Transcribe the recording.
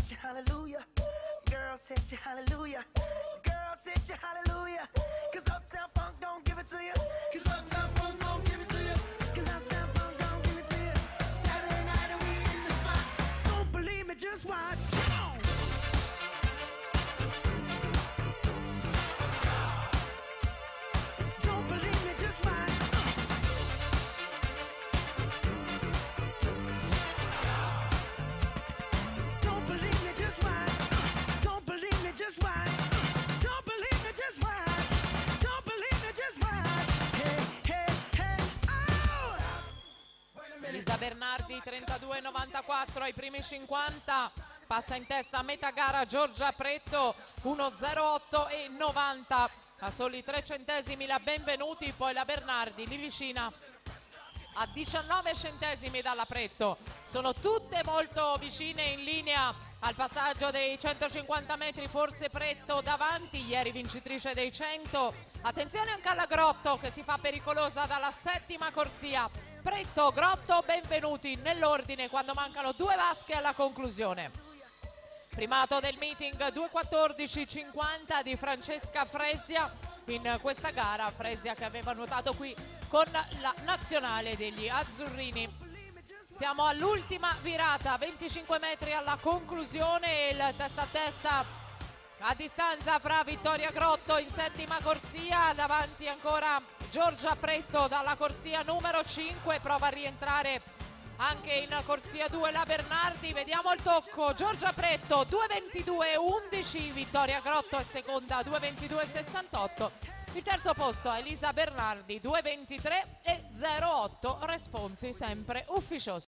set you hallelujah. Girl, set you hallelujah. Girl, set you hallelujah. Cause Uptown Funk don't give it to you. Cause Uptown Funk don't give it to you. Cause Uptown Funk don't give it to you. Saturday night and we in the spot. Don't believe me, just watch. Come on. Don't believe me, just watch. Don't believe me, just watch. Don't believe me, just watch. Don't believe me, just watch. Don't believe me, just watch. Hey, hey, hey, oh! Elisa Bernardi 32,94 ai primi 50, passa in testa a metà gara Giorgia Pretto 1,08,90, a soli 3 centesimi la Benvenuti, poi la Bernardi lì vicina a 19 centesimi dalla Pretto. Sono tutte molto vicine, in linea al passaggio dei 150 metri, forse Pretto davanti, ieri vincitrice dei 100. Attenzione anche alla Grotto che si fa pericolosa dalla settima corsia. Pretto, Grotto, Benvenuti nell'ordine quando mancano 2 vasche alla conclusione. Primato del meeting 2:14,50 di Francesca Fresia in questa gara. Fresia che aveva nuotato qui con la nazionale degli azzurrini. Siamo all'ultima virata, 25 metri alla conclusione, il testa a testa a distanza fra Vittoria Grotto in settima corsia, davanti ancora Giorgia Pretto dalla corsia numero 5, prova a rientrare anche in corsia 2 la Bernardi. Vediamo il tocco, Giorgia Pretto 2:22,11, Vittoria Grotto è seconda 2:22,68, il terzo posto a Elisa Bernardi 2:23,08, responsi sempre ufficiosi.